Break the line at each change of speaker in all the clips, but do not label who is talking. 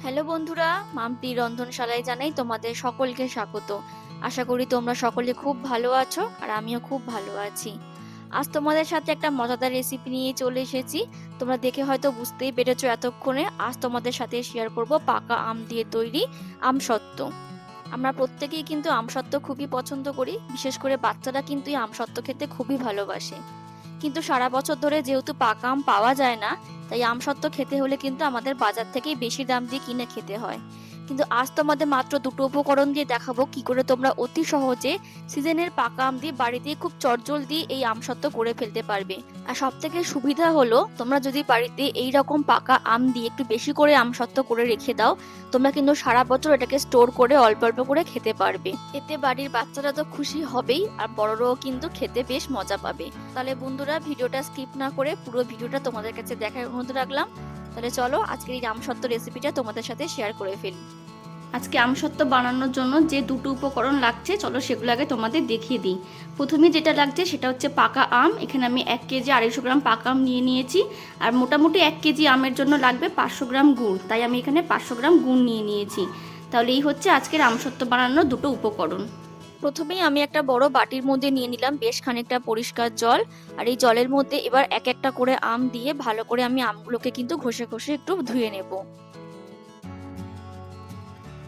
Hello বন্ধুরা, মাম্পি রন্ধনশালায় জানাই তোমাদের সকলকে স্বাগত। আশা করি তোমরা সকলে খুব ভালো আছো আর আমিও খুব ভালো আছি। আজ তোমাদের সাথে একটা মজাদার রেসিপি নিয়ে চলে এসেছি। তোমরা দেখে হয়তো বুঝতেই পেরেছো এতক্ষণে। আজ তোমাদের সাথে শেয়ার করব পাকা আম দিয়ে তৈরি আমসত্ত্ব। আমরা প্রত্যেকেই কিন্তু আমসত্ত্ব খুবই পছন্দ করি, বিশেষ করে বাচ্চারা কিন্তু এই আমসত্ত্ব খেতে খুবই ভালোবাসে। কিন্তু সারা বছর ধরে যেহেতু পাকা আম পাওয়া যায় না, তাই আমসত্ত্ব খেতে হলে কিন্তু আমাদের বাজার থেকেই বেশি দাম দিয়ে কিনে খেতে হয়। কিন্তু আজ তোমাদের মাত্র দুটো উপকরণ দিয়ে দেখাবো কি করে তোমরা অতি সহজে সিজনের পাকা আম দিয়ে বাড়িতে খুব চটজলদি এই আমসত্ত্ব করে ফেলতে পারবে। আর সব থেকে সুবিধা হলো, তোমরা যদি বাড়িতে এই রকম পাকা আম দিয়ে একটু বেশি করে আমসত্ত্ব করে রেখে দাও, তোমরা কিন্তু সারা বছর এটাকে স্টোর করে অল্প অল্প করে খেতে পারবে। এতে বাড়ির বাচ্চারা তো খুশি হবেই, আর বড়রাও কিন্তু খেতে বেশ মজা পাবে। তাহলে বন্ধুরা, ভিডিওটা স্কিপ না করে পুরো ভিডিওটা তোমাদের কাছে দেখার অনুরোধ রাখলাম। তাহলে চলো আজকের এই আমসত্ত্ব রেসিপিটা তোমাদের সাথে শেয়ার করে ফেলি। আজকে আমসত্ত্ব বানানোর জন্য যে দুটো উপকরণ লাগছে, চলো সেগুলো আগে তোমাদের দেখিয়ে দিই। প্রথমে যেটা লাগছে সেটা হচ্ছে পাকা আম। এখানে আমি 1 কেজি 250 গ্রাম পাকা আম নিয়ে নিয়েছি। আর মোটামুটি 1 কেজি আমের জন্য লাগবে 500 গ্রাম গুড়, তাই আমি এখানে 500 গ্রাম গুড় নিয়ে নিয়েছি। তাহলে এই হচ্ছে আজকের আমসত্ত্ব বানানোর দুটো উপকরণ। প্রথমেই আমি একটা বড় বাটির মধ্যে নিয়ে নিলাম বেশ খানিকটা পরিষ্কার জল। আর এই জলের মধ্যে এবার এক একটা করে আম দিয়ে ভালো করে আমি আমগুলোকে কিন্তু ঘষে ঘষে একটু ধুয়ে নেব।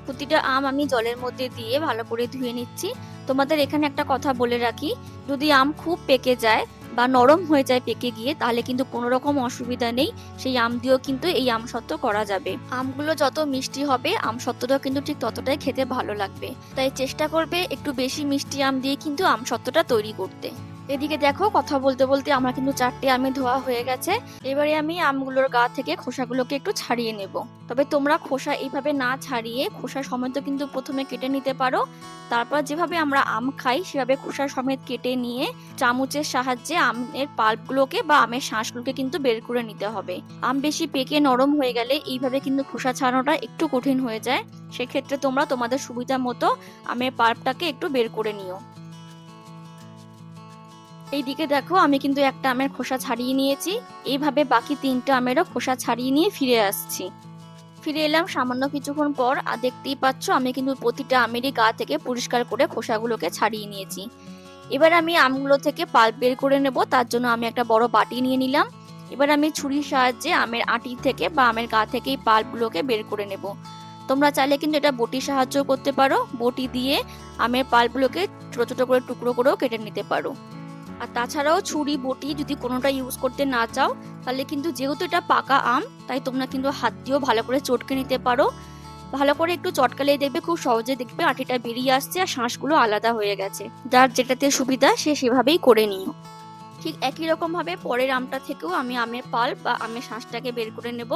প্রতিটা আম আমি জলের মধ্যে দিয়ে ভালো করে ধুয়ে নিচ্ছি। তোমাদের এখানে একটা কথা বলে রাখি, যদি আম খুব পেকে যায় বা নরম হয়ে যায় পেকে গিয়ে, তাহলে কিন্তু কোনো রকম অসুবিধা নেই, সেই আম দিয়েও কিন্তু এই আমসত্ত্ব করা যাবে। আমগুলো যত মিষ্টি হবে আমসত্ত্বটাও কিন্তু ঠিক ততটাই খেতে ভালো লাগবে। তাই চেষ্টা করবে একটু বেশি মিষ্টি আম দিয়ে কিন্তু আমসত্ত্বটা তৈরি করতে। এদিকে দেখো, কথা বলতে বলতে আমার কিন্তু 4টে আমে ধোয়া হয়ে গেছে। এবারে আমি আমগুলোর গা থেকে খোসাগুলোকে একটু ছাড়িয়ে নেব। তবে তোমরা খোসা এইভাবে না ছাড়িয়ে খোসা সমেত কিন্তু প্রথমে কেটে নিতে পারো। তারপর যেভাবে আমরা আম খাই সেভাবে খোসা সমেত কেটে নিয়ে চামচের সাহায্যে আমের পাল্পগুলোকে বা আমের শাঁসগুলোকে কিন্তু বের করে নিতে হবে। আম বেশি পেকে নরম হয়ে গেলে এইভাবে কিন্তু খোসা ছাড়ানোটা একটু কঠিন হয়ে যায়। সেক্ষেত্রে তোমরা তোমাদের সুবিধা মতো আমের পাল্পটাকে একটু বের করে নিও। এইদিকে দেখো, আমি কিন্তু একটা আমের খোসা ছাড়িয়ে নিয়েছি। এইভাবে বাকি 3টা আমেরও খোসা ছাড়িয়ে নিয়ে ফিরে আসছি। ফিরে এলাম সামান্য কিছুক্ষণ পর, আর দেখতেই পাচ্ছ আমি কিন্তু প্রতিটা আমেরই গা থেকে পরিষ্কার করে খোসাগুলোকে ছাড়িয়ে নিয়েছি। এবার আমি আমগুলো থেকে পাল্প বের করে নেব। তার জন্য আমি একটা বড় বাটি নিয়ে নিলাম। এবার আমি ছুরির সাহায্যে আমের আঁটি থেকে বা আমের গা থেকে এই পাল্পগুলোকে বের করে নেব। তোমরা চাইলে কিন্তু এটা বটির সাহায্য করতে পারো। বটি দিয়ে আমের পাল্পগুলোকে ছোট ছোট করে টুকরো করেও কেটে নিতে পারো। আর তাছাড়াও ছুরি বটি যদি কোনোটা ইউজ করতে না চাও, তাহলে কিন্তু যেহেতু এটা পাকা আম, তাই তোমরা কিন্তু হাত দিয়েও ভালো করে চটকে নিতে পারো। ভালো করে একটু চটকালেই দেখবে খুব সহজে দেখবে আটিটা বেরিয়ে আসছে আর শাঁসগুলো আলাদা হয়ে গেছে। যার যেটাতে সুবিধা সে সেভাবেই করে নিও। ঠিক একই রকম ভাবে পরের আমটা থেকেও আমি আমের পাল্প বা আমের শাঁসটাকে বের করে নেব।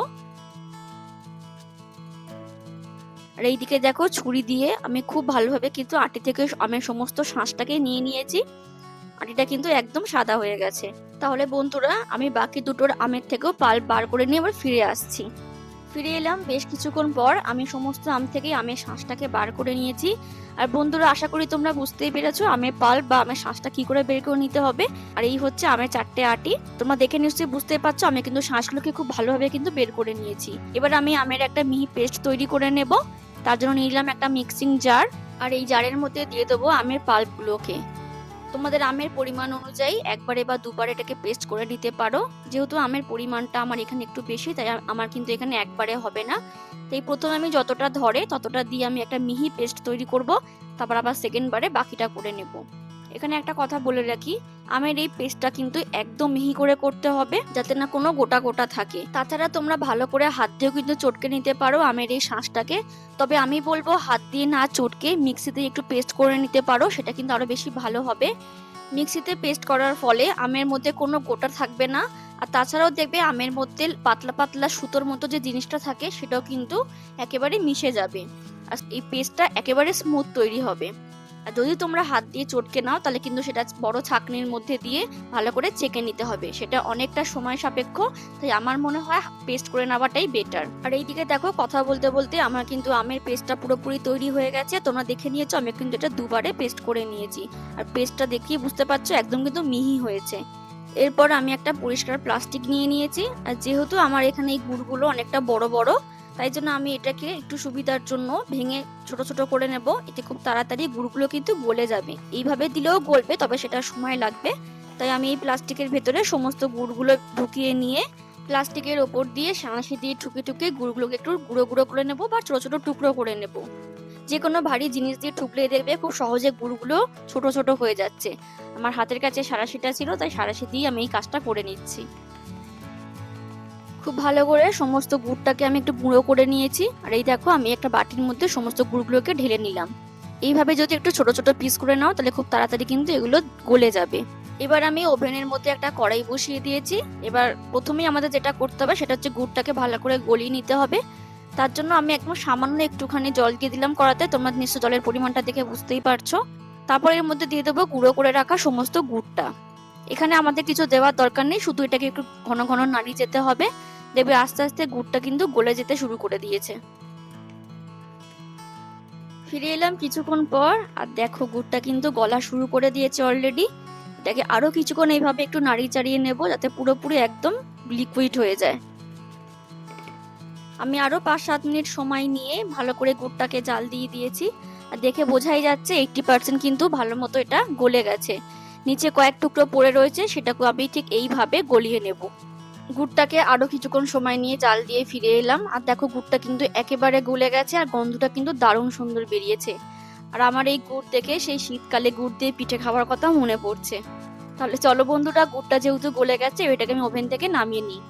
আর এইদিকে দেখো, ছুরি দিয়ে আমি খুব ভালোভাবে কিন্তু আটি থেকে আমের সমস্ত শাঁসটাকে নিয়ে নিয়েছি। আটিটা কিন্তু একদম সাদা হয়ে গেছে। তাহলে বন্ধুরা, আমি বাকি দুটোর আমের থেকেও পাল্প বার করে নিয়ে আবার ফিরে আসছি। ফিরে এলাম বেশ কিছুক্ষণ পর। আমি সমস্ত আম থেকে আমের শাঁসটাকে বার করে নিয়েছি। আর বন্ধুরা, আশা করি তোমরা বুঝতেই পেরেছো আমের পাল্প বা আমের শাঁসটা কি করে বের করে নিতে হবে। আর এই হচ্ছে আমের 4টে আটি। তোমরা দেখে নিশ্চয়ই বুঝতে পারছো আমি কিন্তু শাঁসগুলোকে খুব ভালোভাবে কিন্তু বের করে নিয়েছি। এবার আমি আমের একটা মিহি পেস্ট তৈরি করে নেব। তার জন্য নিলাম একটা মিক্সিং জার, আর এই জারের মধ্যে দিয়ে দেবো আমের পাল্পগুলোকে। তোমাদের আমের পরিমাণ অনুযায়ী একবারে বা দুবার এটাকে পেস্ট করে নিতে পারো। যেহেতু আমের পরিমাণটা আমার এখানে একটু বেশি, তাই আমার কিন্তু এখানে একবারে হবে না। তাই প্রথমে আমি যতটা ধরে ততটা দিয়ে আমি একটা মিহি পেস্ট তৈরি করব। তারপর আবার সেকেন্ড বারে বাকিটা করে নেব। এখানে একটা কথা বলে রাখি, আমের এই পেস্টটা কিন্তু একদম মিহি করে করতে হবে, যাতে না কোনো গোটা গোটা থাকে। তাছাড়া তোমরা ভালো করে হাত দিয়েও কিন্তু চটকে নিতে পারো আমের এই শাঁসটাকে। তবে আমি বলবো হাত দিয়ে না চটকে মিক্সিতে একটু পেস্ট করে নিতে পারো, সেটা কিন্তু আরো বেশি ভালো হবে। মিক্সিতে পেস্ট করার ফলে আমের মধ্যে কোনো গোটা থাকবে না। আর তাছাড়াও দেখবে আমের মধ্যে পাতলা পাতলা সুতোর মতো যে জিনিসটা থাকে সেটাও কিন্তু একেবারে মিশে যাবে। আর এই পেস্টটা একেবারে স্মুথ তৈরি হবে। আর যদি তোমরা হাত দিয়ে চটকে নাও, তাহলে কিন্তু সেটা বড় ছাঁকনির মধ্যে দিয়ে ভালো করে চেকে নিতে হবে। সেটা অনেকটা সময় সাপেক্ষ, তাই আমার মনে হয় পেস্ট করে নেওয়াটাই বেটার। আর এইদিকে দেখো, কথা বলতে বলতে আমার কিন্তু আমের পেস্টটা পুরোপুরি তৈরি হয়ে গেছে। তোমরা দেখে নিয়েছো আমি কিন্তু এটা দুবারে পেস্ট করে নিয়েছি। আর পেস্টটা দেখিয়ে বুঝতে পারছো একদম কিন্তু মিহি হয়েছে। এরপর আমি একটা পরিষ্কার প্লাস্টিক নিয়ে নিয়েছি। আর যেহেতু আমার এখানে এই গুড়গুলো অনেকটা বড় বড়, তাই জন্য আমি এটাকে একটু সুবিধার জন্য ভেঙে ছোট ছোট করে নেব, এতে খুব তাড়াতাড়ি গুড়গুলো কিন্তু গলে যাবে। এইভাবে দিলেও গলবে, তবে সেটা সময় লাগবে। তাই আমি এই প্লাস্টিকের ভেতরে সমস্ত গুড়গুলো ঢুকিয়ে নিয়ে প্লাস্টিকের ওপর দিয়ে সাঁড়াশি দিয়ে ঠুকে ঠুকে গুড়গুলোকে একটু গুঁড়ো গুঁড়ো করে নেব বা ছোট ছোট টুকরো করে নেব। যে কোনো ভারী জিনিস দিয়ে ঠুকলে দেখবে খুব সহজে গুড়গুলো ছোট ছোট হয়ে যাচ্ছে। আমার হাতের কাছে সাঁড়াশিটা ছিল, তাই সাঁড়াশি দিয়ে আমি এই কাজটা করে নিচ্ছি। খুব ভালো করে সমস্ত গুড়টাকে আমি একটু গুঁড়ো করে নিয়েছি। আর এই দেখো আমি একটা বাটির মধ্যে সমস্ত গুড়গুলোকে ঢেলে নিলাম। এইভাবে যদি একটু ছোট ছোট পিস করে নাও তাহলে খুব তাড়াতাড়ি কিন্তু এগুলো গলে যাবে। এবার আমি ওভেনের মধ্যে একটা কড়াই বসিয়ে দিয়েছি। এবার প্রথমেই আমাদের যেটা করতে হবে সেটা হচ্ছে গুড়টাকে ভালো করে গলিয়ে নিতে হবে। তার জন্য আমি একদম সামান্য একটুখানি জল দিয়ে দিলাম কড়াতে, তোমরা নিশ্চয় জলের পরিমাণটা দেখে বুঝতেই পারছো। তারপর এর মধ্যে দিয়ে দেবো গুঁড়ো করে রাখা সমস্ত গুড়টা। এখানে আমাদের কিছু দেওয়ার দরকার নেই, শুধু এটাকে একটু ঘন ঘন নাড়িয়ে যেতে হবে। দেখবে আস্তে আস্তে গুড়টা কিন্তু গলে যেতে শুরু করে দিয়েছে। ফিরে এলাম কিছুক্ষণ পর, আর দেখো গুড়টা কিন্তু গলা শুরু করে দিয়েছে অলরেডি। এটাকে আরো কিছুক্ষণ এইভাবে একটু নাড়িয়ে চাড়িয়ে নেব যাতে পুরোপুরি একদম লিকুইড হয়ে যায়। আমি আরো 5-7 মিনিট সময় নিয়ে ভালো করে গুড়টাকে জাল দিয়ে দিয়েছি। আর দেখে বোঝাই যাচ্ছে 80% কিন্তু ভালো মতো এটা গলে গেছে। নিচে কয়েক টুকরো পড়ে রয়েছে, সেটাকে আমি ঠিক এইভাবে গলিয়ে নেব। গুড়টাকে আরো কিছুক্ষণ সময় নিয়ে জাল দিয়ে ফিরে এলাম, আর দেখো গুড়টা কিন্তু একেবারে গলে গেছে আর গন্ধটা কিন্তু দারুণ সুন্দর বেরিয়েছে। আর আমার এই গুড় দেখে সেই শীতকালে গুড় দিয়ে পিঠে খাওয়ার কথা মনে পড়ছে। তাহলে চলো বন্ধুরা, গুড়টা যেহেতু গলে গেছে এটাকে আমি ওভেন থেকে নামিয়ে নিই।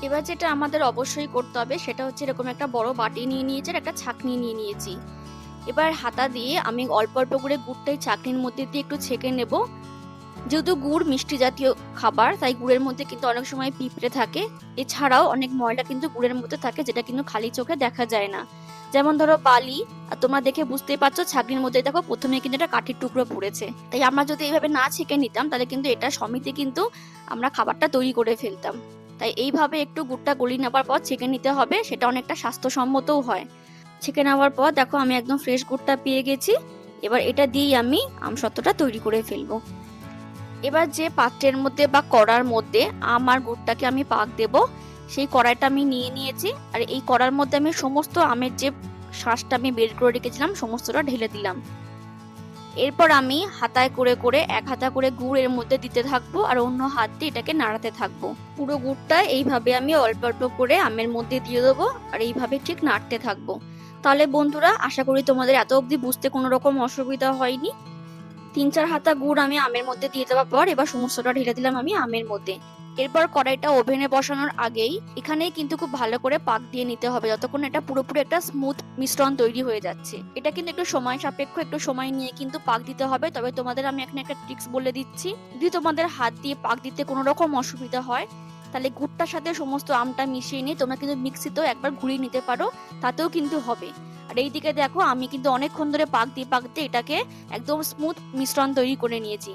এবার যেটা আমাদের অবশ্যই করতে হবে সেটা হচ্ছে এরকম একটা বড় বাটি নিয়ে নিয়েছি আর একটা ছাঁকনি নিয়ে নিয়েছি। এবার হাতা দিয়ে আমি অল্প অল্প করে গুড়টাই ছাঁকনির মধ্যে দিয়ে একটু ছেঁকে নেব। যেহেতু গুড় মিষ্টি জাতীয় খাবার, তাই গুড়ের মধ্যে কিন্তু অনেক সময় পিঁপড়ে থাকে। এছাড়াও অনেক ময়লা কিন্তু গুড়ের মধ্যে থাকে, যেটা কিন্তু খালি চোখে দেখা যায় না। যেমন ধরো বালি, আর তোমরা দেখে বুঝতেই পারছো ছাঁকনির মধ্যে দেখো প্রথমে কিন্তু এটা কাঠির টুকরো পড়েছে। তাই আমরা যদি এইভাবে না ছেঁকে নিতাম তাহলে কিন্তু এটা সমিতি কিন্তু আমরা খাবারটা তৈরি করে ফেলতাম। তাই এইভাবে একটু গুড়টা গলিয়ে নেবার পর ছেঁকে নিতে হবে, সেটা অনেকটা স্বাস্থ্যসম্মতও হয়। ছেঁকে নেওয়ার পর দেখো আমি একদম ফ্রেশ গুড়টা পেয়ে গেছি। এবার এটা দিয়েই আমি আমসত্ত্বটা তৈরি করে ফেলবো। এবার যে পাত্রের মধ্যে বা কড়ার মধ্যে আম আর গুড়টাকে আমি পাক দেব, সেই কড়াইটা আমি নিয়ে নিয়েছি। আর এই কড়ার মধ্যে আমি সমস্ত আমের যে শাঁসটা আমি বের করে রেখেছিলাম সমস্তটা ঢেলে দিলাম। এরপর আমি হাতায় করে করে এক হাতা করে গুড় এর মধ্যে দিতে থাকবো আর অন্য হাত দিয়ে এটাকে নাড়াতে থাকবো। পুরো গুড়টা এইভাবে আমি অল্প অল্প করে আমের মধ্যে দিয়ে দেবো আর এইভাবে ঠিক নাড়তে থাকবো। তাহলে বন্ধুরা, আশা করি তোমাদের এত অবধি বুঝতে কোনো রকম অসুবিধা হয়নি। 3-4 হাতা গুড় আমি আমের মধ্যে দিয়ে দেওয়ার পর এবার সমস্তটা ঢেলে দিলাম আমি আমের মধ্যে। এরপর কড়াইটা ওভেনে বসানোর আগেই এখানেই কিন্তু খুব ভালো করে পাক দিয়ে নিতে হবে, যতক্ষণ এটা পুরোপুরি একটা স্মুথ মিশ্রণ তৈরি হয়ে যাচ্ছে। এটা কিন্তু একটু সময় সাপেক্ষ, একটু সময় নিয়ে কিন্তু পাক দিতে হবে। তবে তোমাদের আমি এখানে একটা ট্রিক্স বলে দিচ্ছি, যদি তোমাদের হাত দিয়ে পাক দিতে কোনো রকম অসুবিধা হয় তাহলে গুড়টার সাথে সমস্ত আমটা মিশিয়ে নিয়ে তোমরা কিন্তু মিক্সিতেও একবার ঘুরিয়ে নিতে পারো, তাতেও কিন্তু হবে। আর এইদিকে দেখো আমি কিন্তু অনেকক্ষণ ধরে পাক দিয়ে এটাকে একদম স্মুথ মিশ্রণ তৈরি করে নিয়েছি।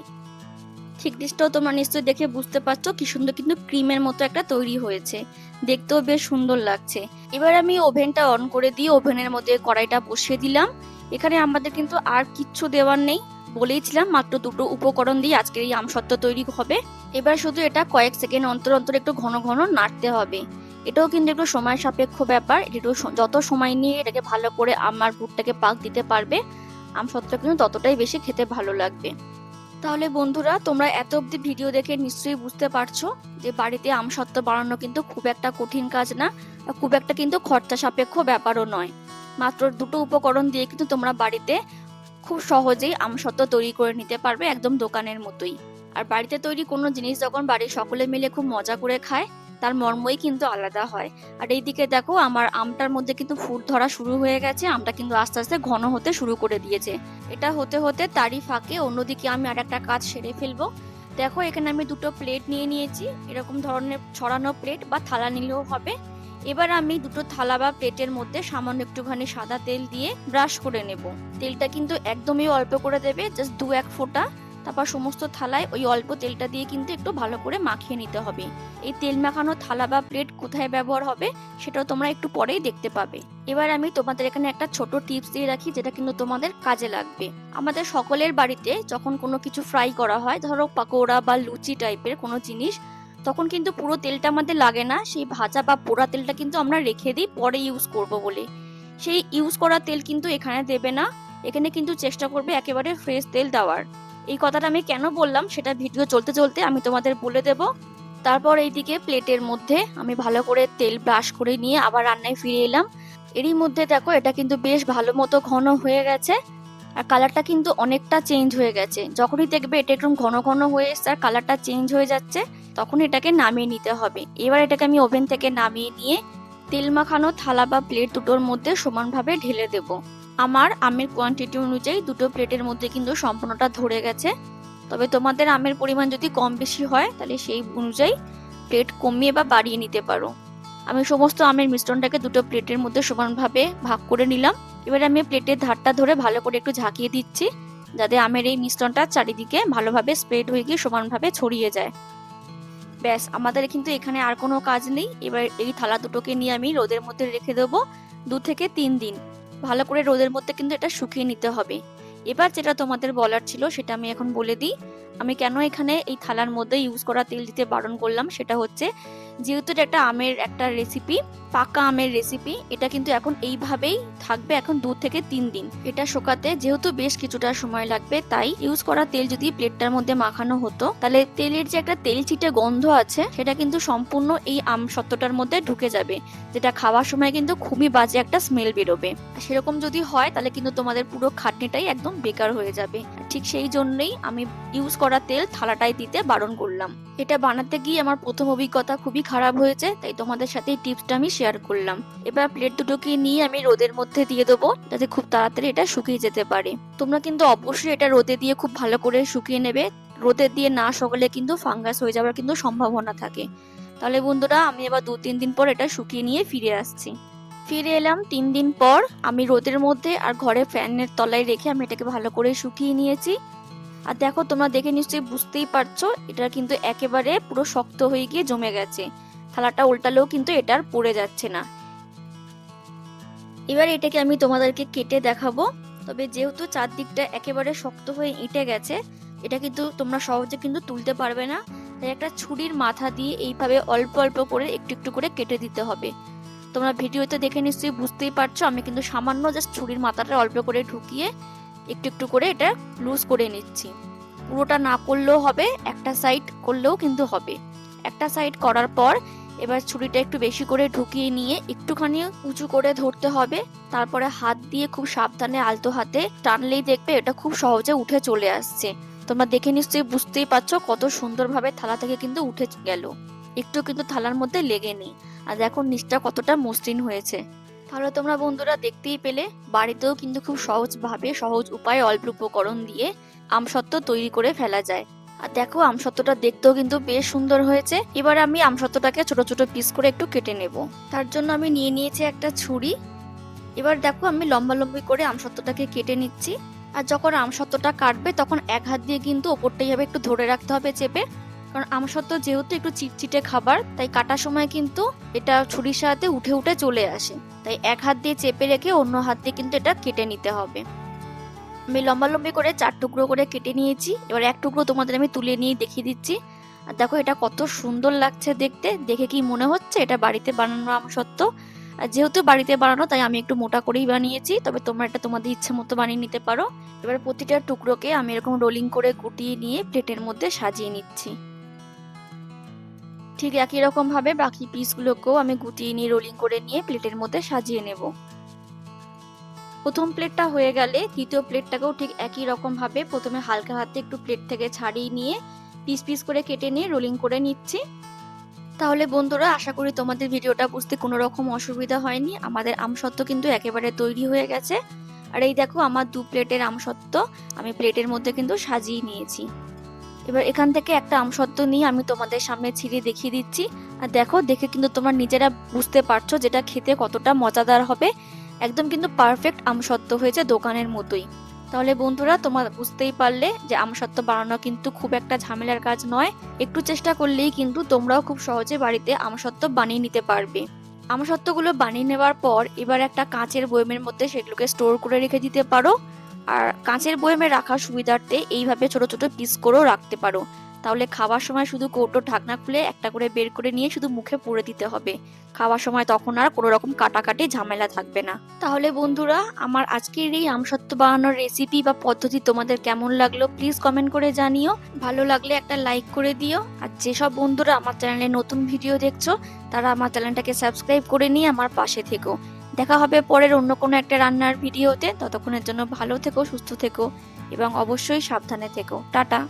থিকনেসটাও তোমরা নিশ্চয়ই দেখে বুঝতে পারছো কি সুন্দর কিন্তু ক্রিমের মতো একটা তৈরি হয়েছে, দেখতেও বেশ সুন্দর লাগছে। এবার আমি ওভেনটা অন করে দিয়ে ওভেনের মধ্যে কড়াইটা বসিয়ে দিলাম। এখানে আমাদের কিন্তু আর কিচ্ছু দেওয়ার নেই, বলেইছিলাম মাত্র দুটো উপকরণ দিয়ে আজকের এই আমসত্ত্ব তৈরি হবে। এবার শুধু এটা কয়েক সেকেন্ড অন্তর অন্তর একটু ঘন ঘন নাড়তে হবে। এটাও কিন্তু একটু সময় সাপেক্ষ ব্যাপার, একটু যত সময় নিয়ে এটাকে ভালো করে আমার গুড়টাকে পাক দিতে পারবে আমসত্ত্ব কিন্তু ততটাই বেশি খেতে ভালো লাগবে। তাহলে বন্ধুরা, তোমরা এত অবধি ভিডিও দেখে নিশ্চয়ই বুঝতে পারছো যে বাড়িতে আমসত্ত্ব বানানো কিন্তু খুব একটা কঠিন কাজ না, খুব একটা কিন্তু খরচা সাপেক্ষ ব্যাপারও নয়। মাত্র দুটো উপকরণ দিয়ে কিন্তু তোমরা বাড়িতে খুব সহজেই আমসত্ত্ব তৈরি করে নিতে পারবে, একদম দোকানের মতোই। আর বাড়িতে তৈরি কোনো জিনিস যখন বাড়ির সকলে মিলে খুব মজা করে খায় তার মর্মই কিন্তু আলাদা হয়। আর এইদিকে দেখো আমার আমটার মধ্যে কিন্তু ফুট ধরা শুরু হয়ে গেছে, আমটা কিন্তু আস্তে আস্তে ঘন হতে শুরু করে দিয়েছে। এটা হতে হতে তারই ফাঁকে অন্যদিকে আমি আর একটা কাজ সেরে ফেলবো। দেখো এখানে আমি দুটো প্লেট নিয়ে নিয়েছি, এরকম ধরনের ছড়ানো প্লেট বা থালা নিলেও হবে। এবার আমি দুটো থালা বা প্লেটের মধ্যে সামান্য একটুখানি সাদা তেল দিয়ে ব্রাশ করে নেব। তেলটা কিন্তু একদমই অল্প করে দেবে, জাস্ট 2-1 ফোঁটা। তারপর সমস্ত থালায় ওই অল্প তেলটা দিয়ে কিন্তু একটু ভালো করে মাখিয়ে নিতে হবে। এই তেল মাখানো থালা বা প্লেট কোথায় ব্যবহার হবে সেটাও তোমরা একটু পরেই দেখতে পাবে। এবার আমি তোমাদের এখানে একটা ছোট টিপস দিয়ে রাখি, যেটা কিন্তু তোমাদের কাজে লাগবে। আমাদের সকলের বাড়িতে যখন কোনো কিছু ফ্রাই করা হয়, ধরো পাকোড়া বা লুচি টাইপের কোনো জিনিস, তখন কিন্তু পুরো তেলটা আমাদের লাগে না, সেই ভাজা বা পোড়া তেলটা কিন্তু আমরা রেখে দিই পরে ইউজ করব বলে। সেই ইউজ করা তেল কিন্তু এখানে দেবে না, এখানে কিন্তু চেষ্টা করবে একেবারে ফ্রেশ তেল দেওয়ার। এই কথাটা আমি কেন বললাম সেটা ভিডিও চলতে চলতে আমি তোমাদের বলে দেব। তারপর এইদিকে প্লেটের মধ্যে আমি ভালো করে তেল ব্রাশ করে নিয়ে আবার রান্নায় ফিরে এলাম। এরই মধ্যে দেখো এটা কিন্তু বেশ ভালো মতো ঘন হয়ে গেছে, আর কালারটা কিন্তু অনেকটা চেঞ্জ হয়ে গেছে। যখনই দেখবে এটা একদম ঘন ঘন হয়ে এসছে আর কালারটা চেঞ্জ হয়ে যাচ্ছে, তখন এটাকে নামিয়ে নিতে হবে। এবার এটাকে আমি ওভেন থেকে নামিয়ে নিয়ে তেল মাখানো থালা বা প্লেট দুটোর মধ্যে সমানভাবে ঢেলে দেব। আমার আমের কোয়ান্টিটি অনুযায়ী দুটো প্লেটের মধ্যে কিন্তু সম্পূর্ণটা ধরে গেছে। তবে তোমাদের আমের পরিমাণ যদি কম বেশি হয় তাহলে সেই অনুযায়ী প্লেট কমিয়ে বা বাড়িয়ে নিতে পারো। আমি সমস্ত আমের মিশ্রণটাকে দুটো প্লেটের মধ্যে সমানভাবে ভাগ করে নিলাম। এবারে আমি প্লেটের ধারটা ধরে ভালো করে একটু ঝাঁকিয়ে দিচ্ছি, যাতে আমের এই মিশ্রণটা চারিদিকে ভালোভাবে স্প্রেড হয়ে গিয়ে সমানভাবে ছড়িয়ে যায়। ব্যাস, আমাদের কিন্তু এখানে আর কোনো কাজ নেই। এবার এই থালা দুটোকে নিয়ে আমি রোদের মধ্যে রেখে দেবো 2 থেকে 3 দিন। ভালো করে রোদের মধ্যে কিন্তু এটা শুকিয়ে নিতে হবে। এবার যেটা তোমাদের বলার ছিল সেটা আমি এখন বলে দিই। আমি কেন এখানে এই থালার মধ্যে ইউজ করা তেল দিতে বারণ করলাম, সেটা হচ্ছে যেহেতু এটা একটা আমের একটা রেসিপি, পাকা আমের রেসিপি, এটা কিন্তু এখন এইভাবেই থাকবে এখন 2 থেকে 3 দিন। এটা শুকাতে যেহেতু বেশ কিছুটা সময় লাগবে, তাই ইউজ করা তেল যদি প্লেটটার মধ্যে মাখানো হতো তাহলে তেলের যে একটা তেল চিটে গন্ধ আছে সেটা কিন্তু সম্পূর্ণ এই আম সত্ত্বটার মধ্যে ঢুকে যাবে, যেটা খাওয়ার সময় কিন্তু খুবই বাজে একটা স্মেল বেরোবে। সেরকম যদি হয় তাহলে কিন্তু তোমাদের পুরো খাটনিটাই একদম বেকার হয়ে যাবে। ঠিক সেই জন্যই আমি ইউজ করা তেল থালাটায় দিতে বারণ করলাম। এটা বানাতে গিয়ে আমার প্রথম অভিজ্ঞতা খুবই খারাপ হয়েছে, তাই তোমাদের সাথে এই টিপসটা আমি শেয়ার করলাম। এবার প্লেট দুটোকে নিয়ে আমি রোদের মধ্যে দিয়ে দেবো, যাতে খুব তাড়াতাড়ি এটা শুকিয়ে যেতে পারে। তোমরা কিন্তু অবশ্যই এটা রোদে দিয়ে খুব ভালো করে শুকিয়ে নেবে। রোদে দিয়ে না শুকালে কিন্তু ফাঙ্গাস হয়ে যাওয়ার কিন্তু সম্ভাবনা থাকে। তাহলে বন্ধুরা, আমি এবার 2-3 দিন পর এটা শুকিয়ে নিয়ে ফিরে আসছি। ফিরে এলাম 3 দিন পর। আমি রোদের মধ্যে আর ঘরে ফ্যানের তলায় রেখে আমি এটাকে ভালো করে শুকিয়ে নিয়েছি। আর দেখো, তোমরা দেখে নিশ্চয়ই বুঝতেই পারছো এটা কিন্তু একেবারে পুরো শক্ত হয়ে গিয়ে জমে গেছে। থালাটা উল্টালেও কিন্তু এটার পড়ে যাচ্ছে না। এবার এটাকে আমি তোমাদেরকে কেটে দেখাবো। তবে যেহেতু চারদিকটা একেবারে শক্ত হয়ে এঁটে গেছে, এটা কিন্তু তোমরা সহজে কিন্তু তুলতে পারবে না। তাই একটা ছুরির মাথা দিয়ে এইভাবে অল্প অল্প করে একটু একটু করে কেটে দিতে হবে। তোমরা ভিডিওতে দেখে নিশ্চয়ই বুঝতেই পারছো, আমি কিন্তু সামান্য জাস্ট ছুরির মাথাটা অল্প করে ঢুকিয়ে একটু একটু করে এটা লুজ করে নিচ্ছি। পুরোটা না করলেও হবে, একটা সাইড করলেও কিন্তু হবে। একটা সাইড করার পর এবার ছুরিটা একটু বেশি করে ঢুকিয়ে নিয়ে একটুখানি উঁচু করে ধরতে হবে। তারপরে হাত দিয়ে খুব সাবধানে আলতো হাতে টানলেই দেখবে এটা খুব সহজে উঠে চলে আসছে। তোমরা দেখে নিশ্চয়ই বুঝতেই পারছো কত সুন্দরভাবে থালা থেকে কিন্তু উঠে গেল, একটু কিন্তু থালার মধ্যে লেগে নেই। আর দেখো নিচটা কতটা মসৃণ হয়েছে। তাহলে তোমরা বন্ধুরা দেখতেই পেলে, বাড়িতেও কিন্তু খুব সহজভাবে সহজ উপায়ে অল্প উপকরণ দিয়ে আমসত্ত্ব তৈরি করে ফেলা যায়। আর দেখো আমসত্ত্বটা দেখতেও কিন্তু বেশ সুন্দর হয়েছে। এবার আমি আমসত্ত্বটাকে ছোট ছোট পিস করে একটু কেটে নেব। তার জন্য আমি নিয়ে নিয়েছি একটা ছুরি। এবার দেখো আমি লম্বা লম্বি করে আমসত্ত্বটাকে কেটে নিচ্ছি। আর যখন আমসত্ত্বটা কাটবে তখন এক হাত দিয়ে কিন্তু ওপরটা এইভাবে একটু ধরে রাখতে হবে চেপে, কারণ আমসত্ত্ব যেহেতু একটু চিটচিটে খাবার, তাই কাটার সময় কিন্তু এটা ছুরির সাথে উঠে উঠে চলে আসে। তাই এক হাত দিয়ে চেপে রেখে অন্য হাত দিয়ে কিন্তু এটা কেটে নিতে হবে। আমি লম্বা লম্বি করে 4 টুকরো করে কেটে নিয়েছি। এবার এক টুকরো তোমাদের আমি তুলে নিয়ে দেখিয়ে দিচ্ছি। আর দেখো এটা কত সুন্দর লাগছে দেখতে। দেখে কি মনে হচ্ছে এটা বাড়িতে বানানো আমসত্ত্ব? আর যেহেতু বাড়িতে বানানো তাই আমি একটু মোটা করেই বানিয়েছি, তবে তোমরা এটা তোমাদের ইচ্ছে মতো বানিয়ে নিতে পারো। এবার প্রতিটা টুকরোকে আমি এরকম রোলিং করে গুটিয়ে নিয়ে প্লেটের মধ্যে সাজিয়ে নিচ্ছি। ঠিক একই রকম ভাবে বাকি পিসগুলোকেও আমি গুটিয়ে নিয়ে রোলিং করে নিয়ে প্লেটের মধ্যে সাজিয়ে নেব। প্রথম প্লেটটা হয়ে গেলে দ্বিতীয় প্লেটটাকেও ঠিক একই রকম ভাবে প্রথমে হালকা হাতে একটু প্লেট থেকে ছাড়িয়ে নিয়ে পিস পিস করে কেটে নিয়ে রোলিং করে নিচ্ছি। তাহলে বন্ধুরা, আশা করি তোমাদের ভিডিওটা বুঝতে কোনো রকম অসুবিধা হয়নি। আমাদের আমসত্ত্ব কিন্তু একেবারে তৈরি হয়ে গেছে। আর এই দেখো আমার 2 প্লেটের আমসত্ত্ব আমি প্লেটের মধ্যে কিন্তু সাজিয়ে নিয়েছি। এবার এখান থেকে একটা আমসত্ত্ব নিয়ে আমি তোমাদের সামনে ছিঁড়ে দেখিয়ে দিচ্ছি। আর দেখো, দেখে কিন্তু তোমরা নিজেরা বুঝতে পারছো যেটা খেতে কতটা মজাদার হবে। একদম কিন্তু পারফেক্ট আমসত্ত্ব হয়েছে, দোকানের মতোই। তাহলে বন্ধুরা, তোমরা বুঝতেই পারলে যে আমসত্ত্ব বানানো কিন্তু খুব একটা ঝামেলার কাজ নয়। একটু চেষ্টা করলেই কিন্তু তোমরাও খুব সহজে বাড়িতে আমসত্ত্ব বানিয়ে নিতে পারবে। আমসত্ত্বগুলো বানিয়ে নেওয়ার পর এবার একটা কাঁচের বয়মের মধ্যে সেগুলোকে স্টোর করে রেখে দিতে পারো। আর কাঁচের বয়মে রাখার সুবিধার্থে এইভাবে ছোট ছোট পিস করেও রাখতে পারো, তাহলে খাওয়ার সময় শুধু কৌটোর ঢাকনা খুলে একটা করে বের করে নিয়ে শুধু মুখে পুরে দিতে হবে। খাওয়ার সময় তখন আর কোনো রকম কাটাকাটি ঝামেলা থাকবে না। তাহলে বন্ধুরা, আমার আজকের এই আমসত্ত্ব বানানোর রেসিপি বা পদ্ধতি তোমাদের কেমন লাগলো প্লিজ কমেন্ট করে জানিও। ভালো লাগলে একটা লাইক করে দিও। আর যেসব বন্ধুরা আমার চ্যানেলে নতুন ভিডিও দেখছো তারা আমার চ্যানেলটাকে সাবস্ক্রাইব করে নিয়ে আমার পাশে থেকো। দেখা হবে পরের অন্য কোনো একটা রান্নার ভিডিওতে। ততক্ষণের জন্য ভালো থেকো, সুস্থ থেকো এবং অবশ্যই সাবধানে থেকো। টাটা।